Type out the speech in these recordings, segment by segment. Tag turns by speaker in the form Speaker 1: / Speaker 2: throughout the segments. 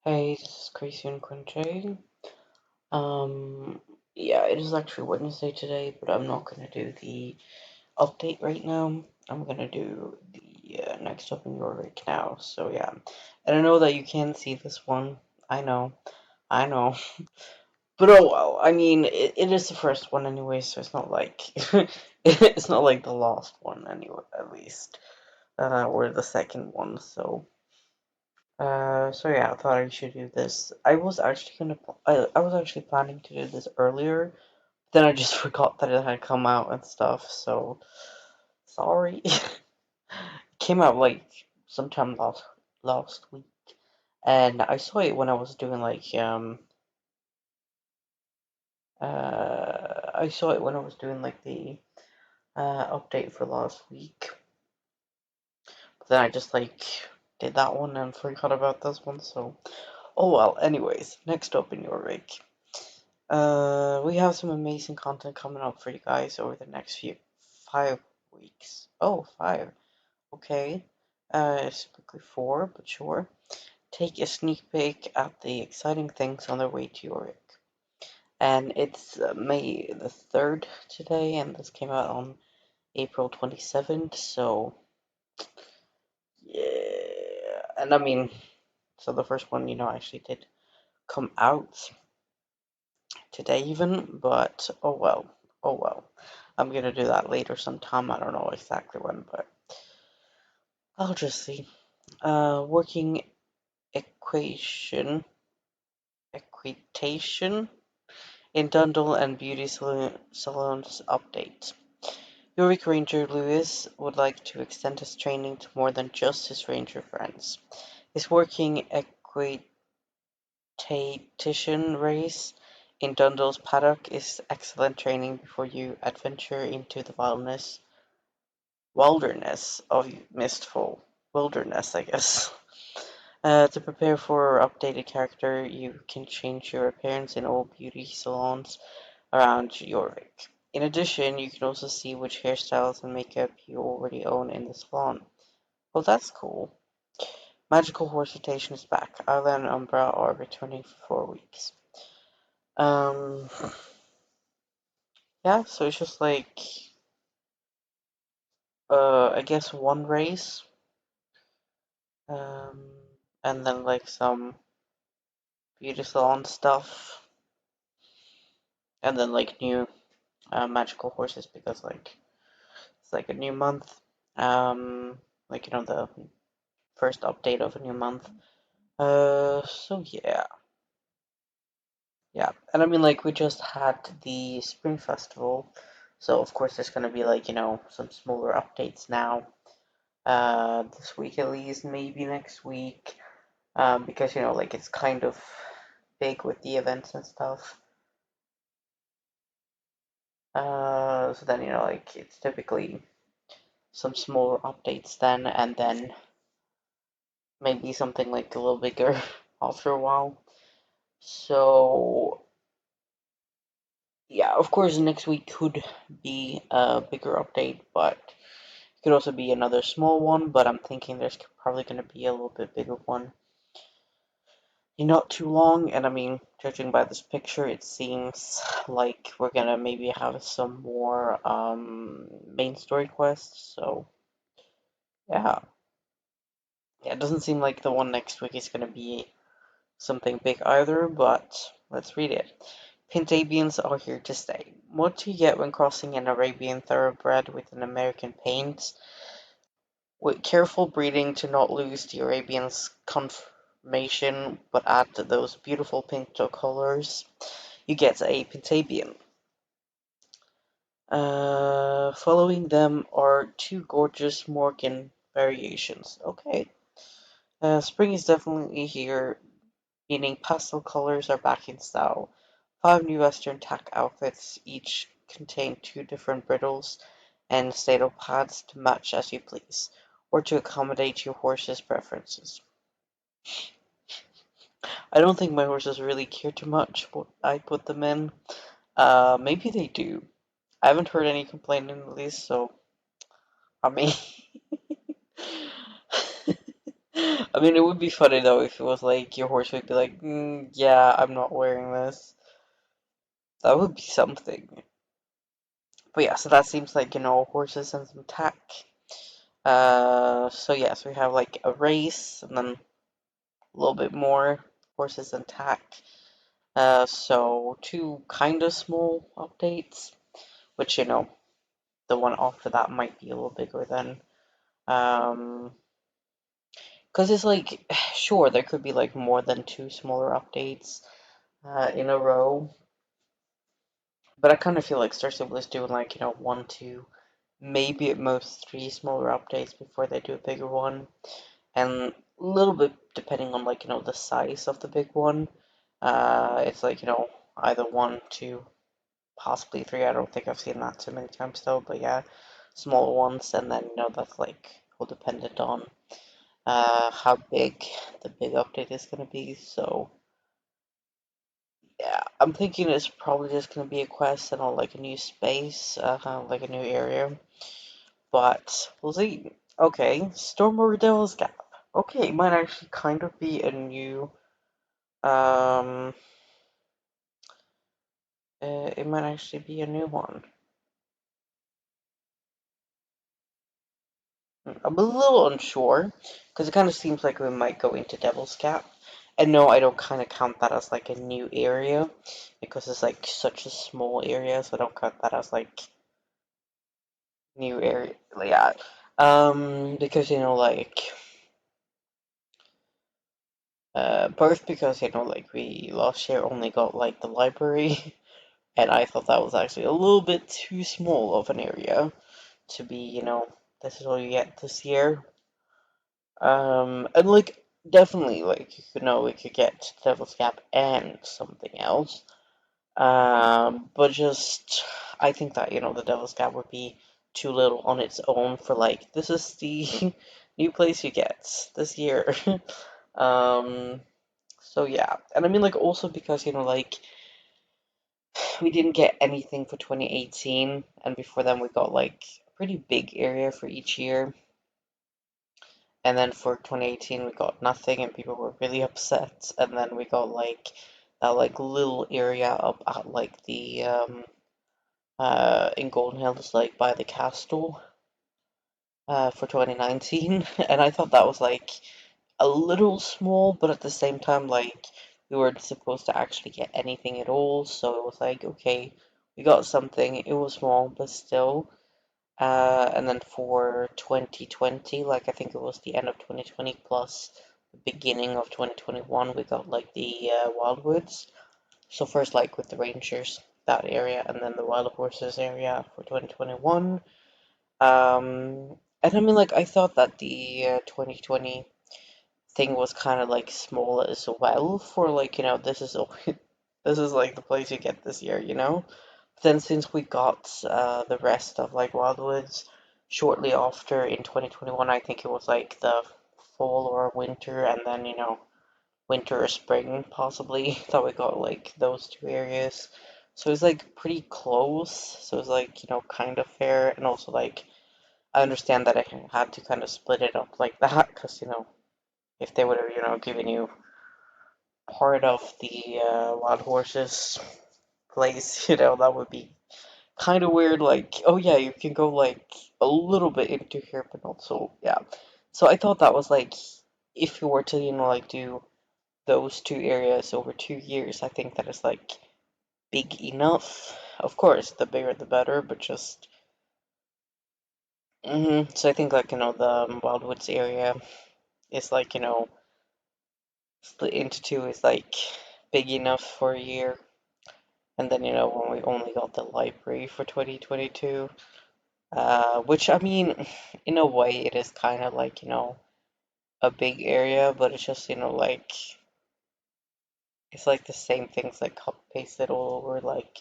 Speaker 1: Hey, this is Crazy and Quinche. Um, yeah, it is actually Wednesday today, but I'm not gonna do the update right now. I'm gonna do the next up in Jorvik now. So yeah, and I know that you can't see this one. I know, but oh well. I mean, it is the first one anyway, so it's not like it's not like the last one anyway, at least, or the second one. So yeah, I thought I should do this. I was actually planning to do this earlier, then I just forgot that it had come out and stuff, so sorry. It came out like sometime last week, and I saw it when I was doing I saw it when I was doing like the update for last week. But then I just did that one and forgot about this one, so oh well. Anyways, next up in your rig. We have some amazing content coming up for you guys over the next 5 weeks. Oh, five. Okay. It's typically four, but sure. Take a sneak peek at the exciting things on their way to Jorvik. And it's May the 3rd today, and this came out on April 27th, so yeah. And I mean, so the first one, actually did come out today even, but oh well, oh well. I'm gonna do that later sometime. I don't know exactly when, but I'll just see. Working equation equitation in Dundle and Beauty Salons update. Jorvik Ranger Lewis would like to extend his training to more than just his ranger friends. His working equitation race in Dundle's paddock is excellent training before you adventure into the wilderness of Mistful. Wilderness, I guess. To prepare for updated character, you can change your appearance in all beauty salons around Jorvik. In addition, you can also see which hairstyles and makeup you already own in the salon. Well, that's cool. Magical Horse Rotation is back. Vala and Umbra are returning for 4 weeks. Um, yeah, so it's just I guess one race, um, and then some beauty salon stuff, and then new magical horses because it's like a new month, the first update of a new month. So yeah, and I mean we just had the spring festival, so of course there's gonna be some smaller updates now. This week at least, maybe next week, because it's kind of big with the events and stuff. So then it's typically some smaller updates then, and then maybe something a little bigger after a while. So yeah, of course next week could be a bigger update, but it could also be another small one. But I'm thinking there's probably going to be a little bit bigger one in not too long. And I mean, judging by this picture, it seems like we're gonna maybe have some more main story quests. So yeah, yeah, it doesn't seem like the one next week is gonna be something big either, but let's read it. Pintabians are here to stay. What do you get when crossing an Arabian thoroughbred with an American paint? With careful breeding to not lose the Arabian's conformation, but add to those beautiful pinto colors, you get a Pintabian. Following them are two gorgeous Morgan variations. Okay. Spring is definitely here, meaning pastel colors are back in style. 5 new Western tack outfits each contain 2 different brittles and saddle pads to match as you please, or to accommodate your horse's preferences. I don't think my horses really care too much what I put them in. Maybe they do. I haven't heard any complaining at least, so I mean, I mean, it would be funny though if it was like your horse would be like, yeah, I'm not wearing this. That would be something. But yeah, so that seems like, horses and some tack. So yes, we have like a race and then a little bit more horses and tack. So two kind of small updates, which, the one after that might be a little bigger than. Because it's like, sure, there could be like more than two smaller updates in a row, but I kind of feel like Star Stable is doing like, one, two, maybe at most three smaller updates before they do a bigger one, and a little bit depending on like, the size of the big one. It's like, either one, two, possibly three. I don't think I've seen that too many times though, but yeah, smaller ones, and then, that's like all dependent on how big the big update is going to be. So yeah, I'm thinking it's probably just going to be a quest and all like a new space, like a new area. But we'll see. Okay, Storm over Devil's Gap. Okay, it might actually kind of be a new. Um, it might actually be a new one. I'm a little unsure because it kind of seems like we might go into Devil's Gap. And no, I don't kind of count that as like a new area because it's like such a small area, so I don't count that as like new area. Yeah, because like both because like we last year only got like the library, and I thought that was actually a little bit too small of an area to be this is all you get this year. And like definitely like we could get Devil's Gap and something else. But just I think that the Devil's Gap would be too little on its own for like this is the new place you get this year. um, so yeah, and I mean like also because like we didn't get anything for 2018, and before then we got like a pretty big area for each year. And then for 2018 we got nothing and people were really upset. And then we got like that like little area up at like the in Golden Hills like by the castle for 2019. And I thought that was like a little small, but at the same time like we weren't supposed to actually get anything at all. So it was like, okay, we got something. It was small, but still. And then for 2020, like I think it was the end of 2020 plus the beginning of 2021, we got like the Wildwoods. So first like with the Rangers, that area, and then the Wild Horses area for 2021. And I mean like I thought that the 2020 thing was kind of like small as well for like this is this is like the place you get this year. Then since we got the rest of like Wildwoods shortly after in 2021, I think it was like the fall or winter, and then winter or spring possibly that we got like those two areas. So it's like pretty close. So it's like kind of fair, and also like I understand that I had to kind of split it up like that because if they would have given you part of the wild horses place, that would be kind of weird. Like, oh yeah, you can go like a little bit into here, but also yeah. So I thought that was like, if you were to like do those two areas over 2 years, I think that is like big enough. Of course, the bigger the better, but just. So I think like the Wildwoods area is like split into two is like big enough for a year. And then when we only got the library for 2022. Which I mean, in a way, it is kind of like a big area, but it's just like it's like the same things like copy pasted all over. Like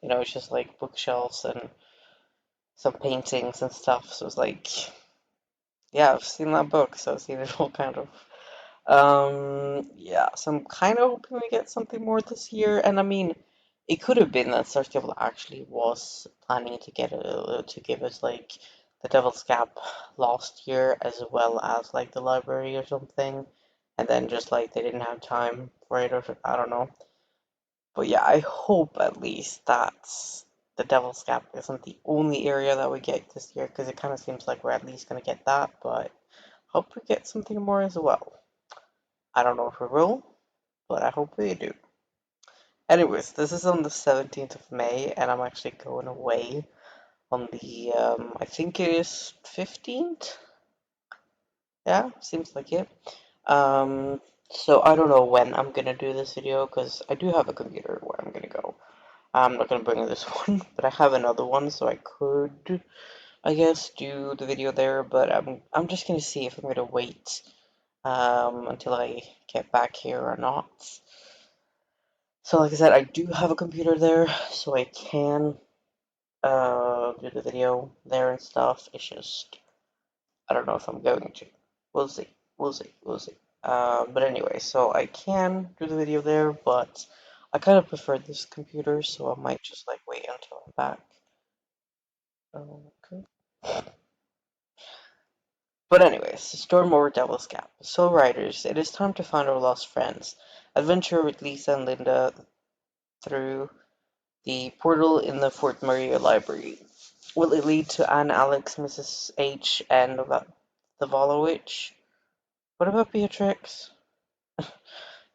Speaker 1: it's just like bookshelves and some paintings and stuff. So it's like yeah, I've seen that book, so I've seen it all kind of. Yeah, so I'm kind of hoping we get something more this year. And I mean, it could have been that Star Stable actually was planning to get to give us like the Devil's Gap last year, as well as like the library or something, and then just like they didn't have time for it, or I don't know. But yeah, I hope at least that the Devil's Gap isn't the only area that we get this year, because it kind of seems like we're at least going to get that, but hope we get something more as well. I don't know if we will, but I hope we do. Anyways, this is on the 17th of May, and I'm actually going away on the, I think it is 15th? Yeah, seems like it. So I don't know when I'm gonna do this video, because I do have a computer where I'm gonna go. I'm not gonna bring this one, but I have another one, so I could, I guess, do the video there, but I'm just gonna see if I'm gonna wait until I get back here or not. So like I said, I do have a computer there, so I can do the video there and stuff. It's just, I don't know if I'm going to. We'll see. We'll see. We'll see. But anyway, so I can do the video there, but I kind of prefer this computer, so I might just like wait until I'm back. Okay. But anyways, storm over Devil's Gap. So riders, it is time to find our lost friends. Adventure with Lisa and Linda through the portal in the Fort Maria Library. Will it lead to Anne, Alex, Mrs. H, and the Vala Witch? What about Beatrix?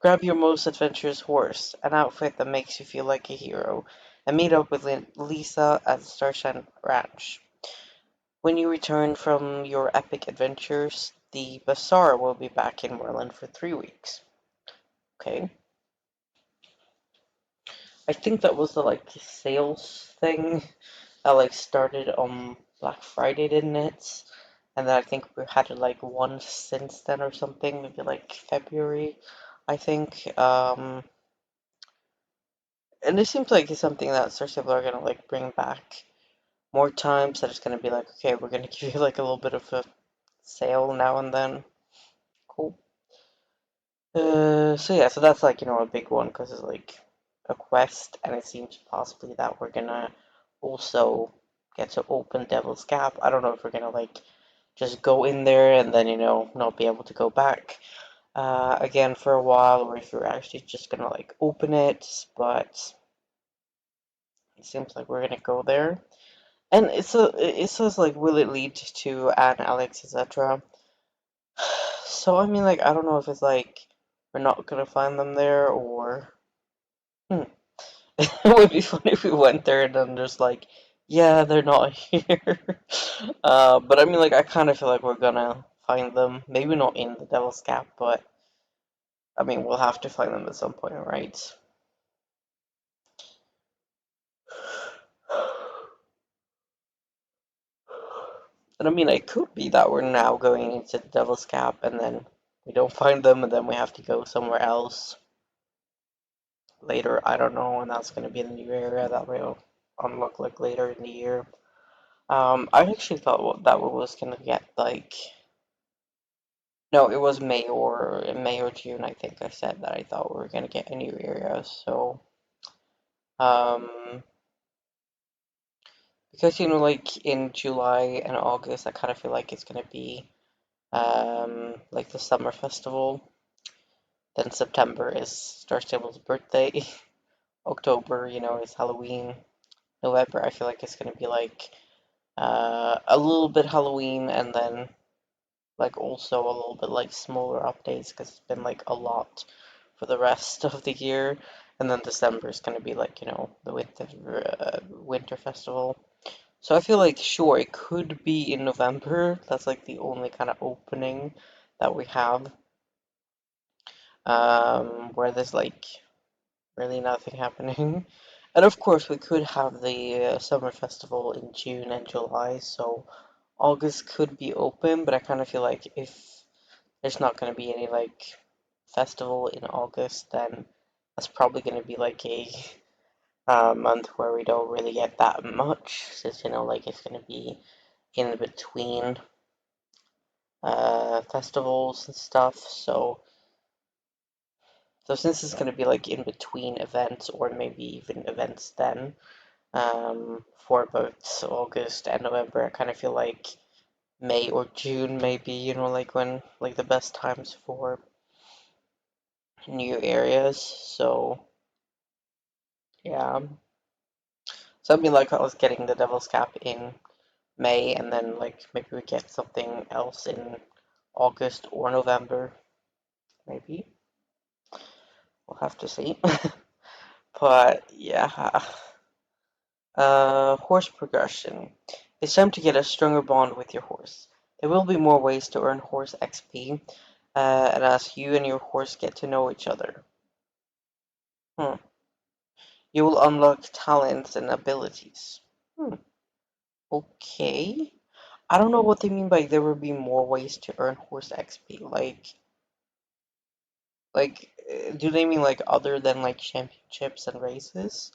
Speaker 1: Grab your most adventurous horse, an outfit that makes you feel like a hero, and meet up with Lisa at Starshine Ranch. When you return from your epic adventures, the bazaar will be back in Merlin for 3 weeks. Okay. I think that was the like sales thing that like started on Black Friday, didn't it? And then I think we had it like one since then or something, maybe like February, I think. And it seems like it's something that Star Stable are gonna like bring back more times. That it's gonna be like, okay, we're gonna give you like a little bit of a sale now and then. Cool. So yeah, so that's like, a big one because it's like a quest, and it seems possibly that we're gonna also get to open Devil's Gap. I don't know if we're gonna like just go in there and then not be able to go back again for a while, or if we're actually just gonna like open it. But it seems like we're gonna go there, and it says like, will it lead to Anne, Alex, etc. So I mean, like, I don't know if it's like we're not gonna find them there, or it would be funny if we went there and then just like, yeah, they're not here. But I mean, like, I kind of feel like we're gonna find them. Maybe not in the Devil's Gap, but I mean, we'll have to find them at some point, right? And I mean, it could be that we're now going into the Devil's Gap and then we don't find them and then we have to go somewhere else later. I don't know, and that's going to be the new area that we'll unlock like later in the year. I actually thought that was going to get like, no, it was May or June. I think I said that I thought we were going to get a new area. So um, because like in July and August, I kind of feel like it's going to be like the summer festival. Then September is Star Stable's birthday. October, is Halloween. November, I feel like it's gonna be like a little bit Halloween, and then like also a little bit like smaller updates because it's been like a lot for the rest of the year. And then December is gonna be like the winter festival. So I feel like sure it could be in November. That's like the only kind of opening that we have, where there's like really nothing happening. And of course, we could have the summer festival in June and July, so August could be open, but I kind of feel like if there's not going to be any like festival in August, then that's probably going to be like a month where we don't really get that much, since like it's going to be in between festivals and stuff. So since it's going to be like in between events, or maybe even events then, for both August and November, I kind of feel like May or June, maybe, you know, like when, like the best times for new areas. So, yeah. So I mean, like, I was getting the Devil's Cap in May, and then, like, maybe we get something else in August or November, maybe. We'll have to see. But, yeah. Horse progression. It's time to get a stronger bond with your horse. There will be more ways to earn horse XP, and as you and your horse get to know each other. Hmm. You will unlock talents and abilities. Hmm. Okay. I don't know what they mean by there will be more ways to earn horse XP. Do they mean like other than like championships and races?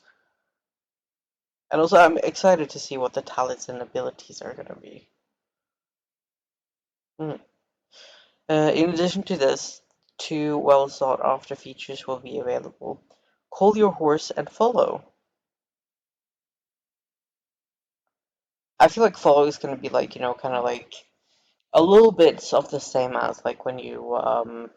Speaker 1: And also, I'm excited to see what the talents and abilities are gonna be. Hmm. In addition to this, two well sought after features will be available. Call your horse and follow. I feel like follow is gonna be like, you know, kind of like a little bit of the same as like when you uh,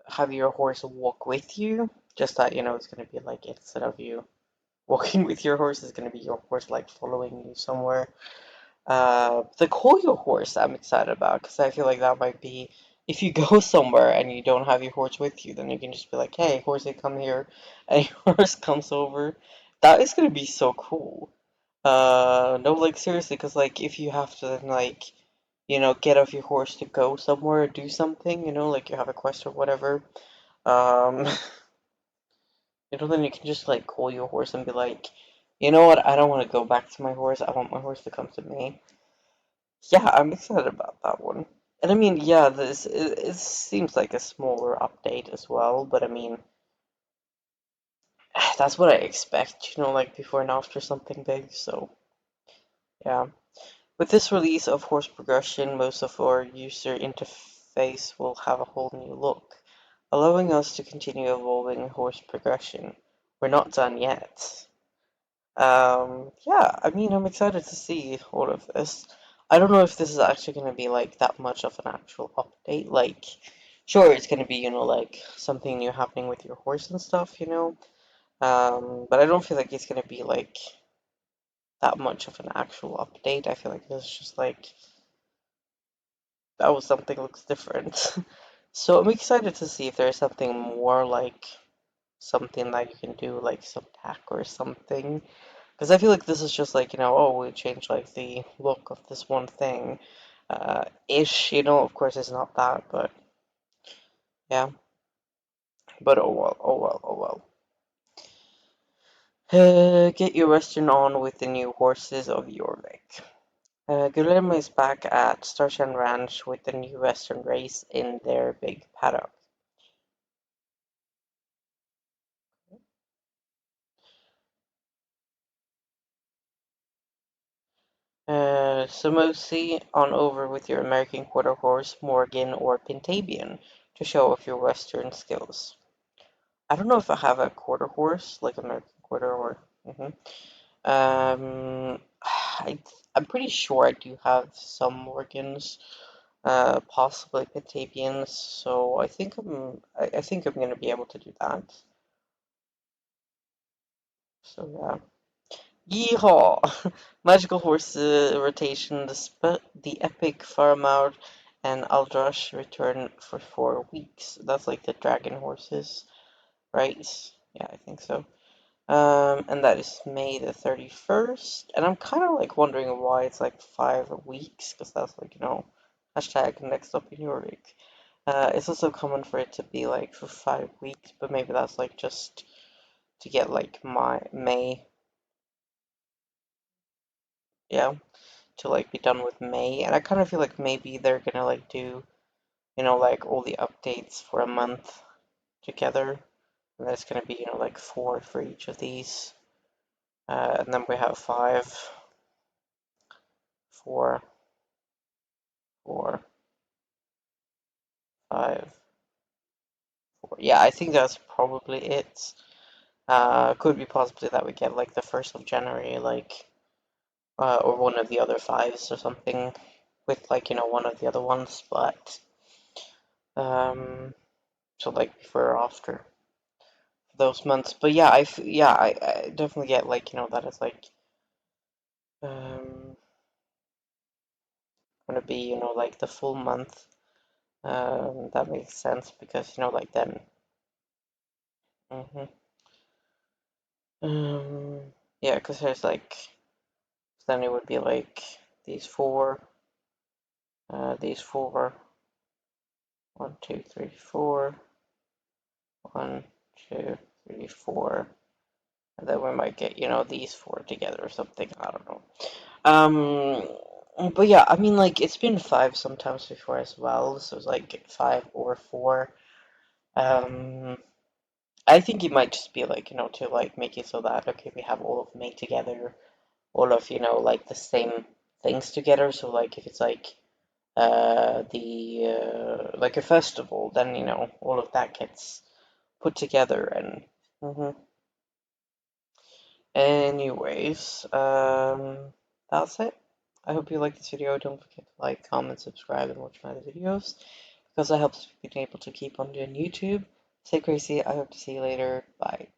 Speaker 1: have your horse walk with you. Just that, you know, it's going to be like instead of you walking with your horse, it's going to be your horse like following you somewhere. The call your horse, I'm excited about because I feel like that might be if you go somewhere and you don't have your horse with you, then you can just be like, "Hey, horsey, come here," and your horse comes over. That is going to be so cool. No, like seriously, because like if you have to then like, you know, get off your horse to go somewhere or do something, you know, like you have a quest or whatever, um, you know, then you can just like call your horse and be like, you know what, I don't want to go back to my horse. I want my horse to come to me. Yeah, I'm excited about that one. And I mean, yeah, it seems like a smaller update as well, but I mean, that's what I expect, you know, like before and after something big. So yeah. With this release of horse progression, most of our user interface will have a whole new look, allowing us to continue evolving horse progression. We're not done yet. Yeah, I mean, I'm excited to see all of this. I don't know if this is actually going to be like that much of an actual update. Like, sure, it's going to be, you know, like something new happening with your horse and stuff, you know. But I don't feel like it's going to be like that much of an actual update. I feel like this is just like that was something looks different. So I'm excited to see if there's something more like something that you can do, like some tack or something. Because I feel like this is just like, you know, oh, we changed like the look of this one thing. Ish, you know, of course it's not that, but yeah. But oh well, oh well, oh well. Get your Western on with the new horses of Jorvik. Guillermo is back at Starshine Ranch with the new Western race in their big paddock. So mostly on over with your American Quarter Horse, Morgan, or Pintabian to show off your Western skills. I don't know if I have a quarter horse, like American Quarter or. I'm pretty sure I do have some Morgans, possibly Patavians. So I think I'm gonna be able to do that. So yeah. Yeehaw! Magical horse rotation. The epic Faramount and Aldrash return for 4 weeks. That's like the dragon horses, right? Yeah, I think so. And that is May the 31st. And I'm kind of like wondering why it's like 5 weeks, because that's like, you know, hashtag next up in Jorvik. It's also common for it to be like for 5 weeks, but maybe that's like just to get like my May, yeah, to like be done with May. And I kind of feel like maybe they're gonna like do, you know, like all the updates for a month together. And there's gonna be, you know, like four for each of these. And then we have four, four, five, four. Yeah, I think that's probably it. Could be possibly that we get like the 1st of January, like or one of the other fives or something with like, you know, one of the other ones, but so like before or after those months. But yeah, I definitely get like, you know, that it's like gonna be, you know, like the full month. That makes sense because, you know, like then. hmm yeah, because there's like, then it would be like these four, these four, 1, 2, 3, 4, 1, 2, 3, 4, and then we might get, you know, these four together or something. I don't know. But yeah, I mean, like it's been five sometimes before as well, so it's like five or four. Um, I think it might just be like, you know, to like make it so that okay, we have all of May together, all of, you know, like the same things together. So like if it's like the like a festival, then you know all of that gets put together and. Anyways, that's it. I hope you like this video. Don't forget to like, comment, subscribe, and watch my other videos because that helps me being able to keep on doing YouTube. Stay crazy. I hope to see you later. Bye.